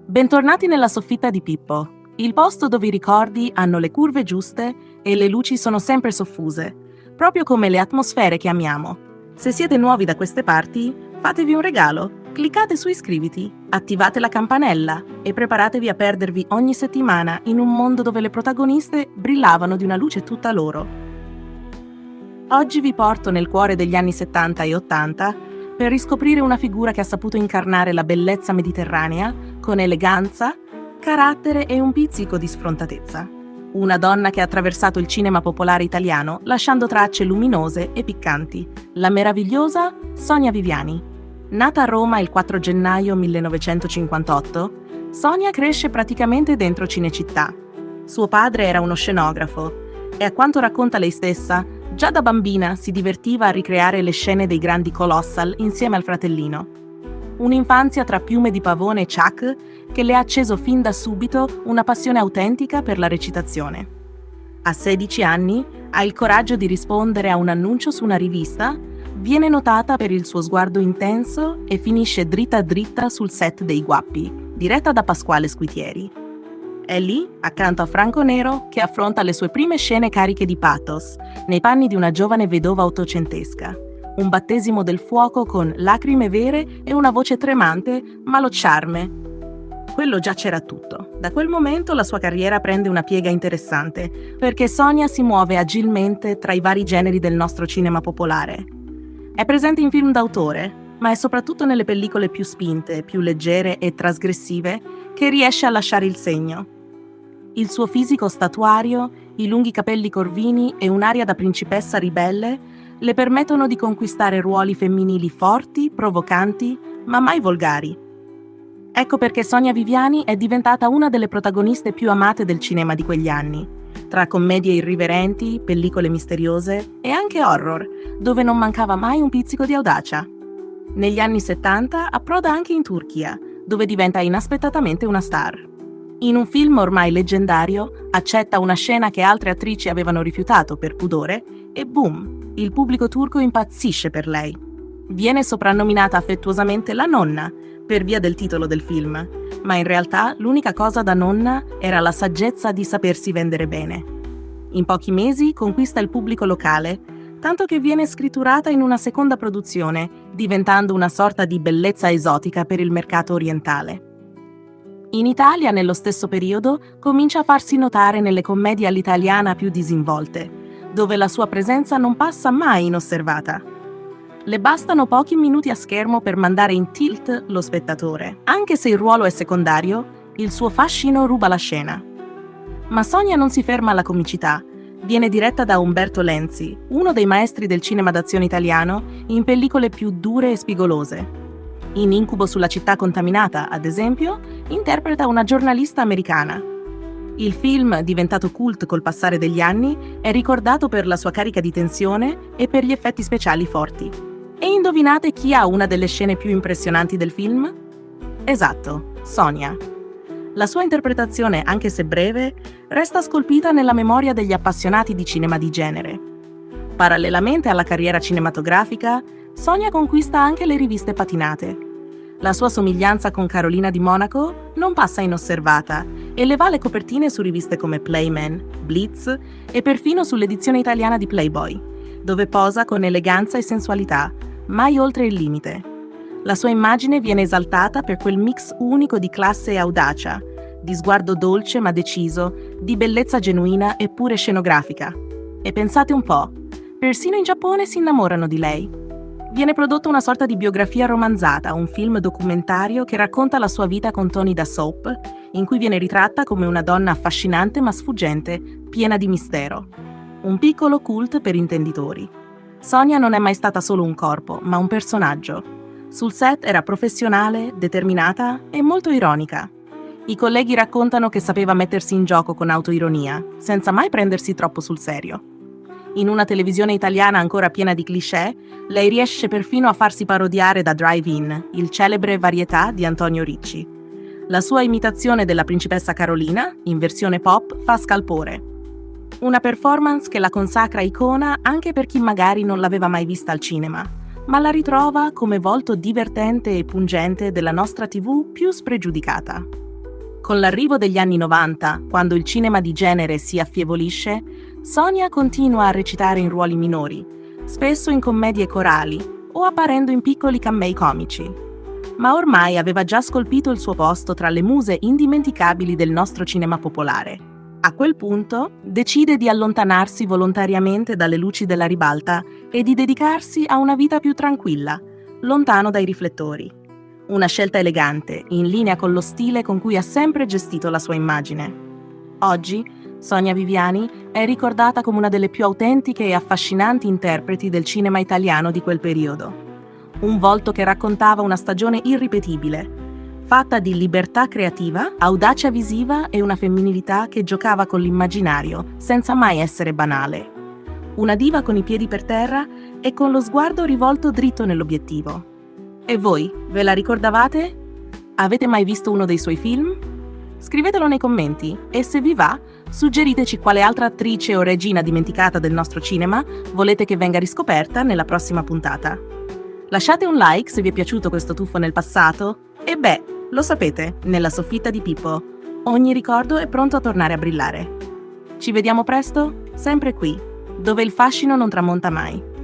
Bentornati nella soffitta di Pippo, il posto dove i ricordi hanno le curve giuste e le luci sono sempre soffuse, proprio come le atmosfere che amiamo. Se siete nuovi da queste parti, fatevi un regalo, cliccate su iscriviti, attivate la campanella e preparatevi a perdervi ogni settimana in un mondo dove le protagoniste brillavano di una luce tutta loro. Oggi vi porto nel cuore degli anni 70 e 80 per riscoprire una figura che ha saputo incarnare la bellezza mediterranea con eleganza, carattere e un pizzico di sfrontatezza. Una donna che ha attraversato il cinema popolare italiano lasciando tracce luminose e piccanti, la meravigliosa Sonia Viviani. Nata a Roma il 4 gennaio 1958, Sonia cresce praticamente dentro Cinecittà. Suo padre era uno scenografo e, a quanto racconta lei stessa, già da bambina si divertiva a ricreare le scene dei grandi colossal insieme al fratellino. Un'infanzia tra piume di pavone e Chuck che le ha acceso fin da subito una passione autentica per la recitazione. A 16 anni ha il coraggio di rispondere a un annuncio su una rivista, viene notata per il suo sguardo intenso e finisce dritta dritta sul set dei Guappi, diretta da Pasquale Squitieri. È lì, accanto a Franco Nero, che affronta le sue prime scene cariche di pathos, nei panni di una giovane vedova ottocentesca. Un battesimo del fuoco con lacrime vere e una voce tremante, ma lo charme. Quello già c'era tutto. Da quel momento la sua carriera prende una piega interessante, perché Sonia si muove agilmente tra i vari generi del nostro cinema popolare. È presente in film d'autore, ma è soprattutto nelle pellicole più spinte, più leggere e trasgressive che riesce a lasciare il segno. Il suo fisico statuario, i lunghi capelli corvini e un'aria da principessa ribelle le permettono di conquistare ruoli femminili forti, provocanti, ma mai volgari. Ecco perché Sonia Viviani è diventata una delle protagoniste più amate del cinema di quegli anni, tra commedie irriverenti, pellicole misteriose e anche horror, dove non mancava mai un pizzico di audacia. Negli anni 70 approda anche in Turchia, dove diventa inaspettatamente una star. In un film ormai leggendario, accetta una scena che altre attrici avevano rifiutato per pudore e boom, il pubblico turco impazzisce per lei. Viene soprannominata affettuosamente la nonna per via del titolo del film, ma in realtà l'unica cosa da nonna era la saggezza di sapersi vendere bene. In pochi mesi conquista il pubblico locale, tanto che viene scritturata in una seconda produzione, diventando una sorta di bellezza esotica per il mercato orientale. In Italia, nello stesso periodo, comincia a farsi notare nelle commedie all'italiana più disinvolte, dove la sua presenza non passa mai inosservata. Le bastano pochi minuti a schermo per mandare in tilt lo spettatore. Anche se il ruolo è secondario, il suo fascino ruba la scena. Ma Sonia non si ferma alla comicità. Viene diretta da Umberto Lenzi, uno dei maestri del cinema d'azione italiano, in pellicole più dure e spigolose. In Incubo sulla città contaminata, ad esempio, interpreta una giornalista americana. Il film, diventato cult col passare degli anni, è ricordato per la sua carica di tensione e per gli effetti speciali forti. E indovinate chi ha una delle scene più impressionanti del film? Esatto, Sonia. La sua interpretazione, anche se breve, resta scolpita nella memoria degli appassionati di cinema di genere. Parallelamente alla carriera cinematografica, Sonia conquista anche le riviste patinate. La sua somiglianza con Carolina di Monaco non passa inosservata e le va le copertine su riviste come Playman, Blitz e perfino sull'edizione italiana di Playboy, dove posa con eleganza e sensualità, mai oltre il limite. La sua immagine viene esaltata per quel mix unico di classe e audacia, di sguardo dolce ma deciso, di bellezza genuina e pure scenografica. E pensate un po', persino in Giappone si innamorano di lei. Viene prodotta una sorta di biografia romanzata, un film documentario che racconta la sua vita con toni da soap, in cui viene ritratta come una donna affascinante ma sfuggente, piena di mistero. Un piccolo cult per intenditori. Sonia non è mai stata solo un corpo, ma un personaggio. Sul set era professionale, determinata e molto ironica. I colleghi raccontano che sapeva mettersi in gioco con autoironia, senza mai prendersi troppo sul serio. In una televisione italiana ancora piena di cliché, lei riesce perfino a farsi parodiare da Drive-In, il celebre Varietà di Antonio Ricci. La sua imitazione della principessa Carolina, in versione pop, fa scalpore. Una performance che la consacra icona anche per chi magari non l'aveva mai vista al cinema, ma la ritrova come volto divertente e pungente della nostra TV più spregiudicata. Con l'arrivo degli anni 90, quando il cinema di genere si affievolisce, Sonia continua a recitare in ruoli minori, spesso in commedie corali o apparendo in piccoli camei comici. Ma ormai aveva già scolpito il suo posto tra le muse indimenticabili del nostro cinema popolare. A quel punto decide di allontanarsi volontariamente dalle luci della ribalta e di dedicarsi a una vita più tranquilla, lontano dai riflettori. Una scelta elegante, in linea con lo stile con cui ha sempre gestito la sua immagine. Oggi, Sonia Viviani è ricordata come una delle più autentiche e affascinanti interpreti del cinema italiano di quel periodo. Un volto che raccontava una stagione irripetibile, fatta di libertà creativa, audacia visiva e una femminilità che giocava con l'immaginario senza mai essere banale. Una diva con i piedi per terra e con lo sguardo rivolto dritto nell'obiettivo. E voi, ve la ricordavate? Avete mai visto uno dei suoi film? Scrivetelo nei commenti e se vi va, suggeriteci quale altra attrice o regina dimenticata del nostro cinema volete che venga riscoperta nella prossima puntata. Lasciate un like se vi è piaciuto questo tuffo nel passato e lo sapete, nella soffitta di Pippo, ogni ricordo è pronto a tornare a brillare. Ci vediamo presto, sempre qui, dove il fascino non tramonta mai.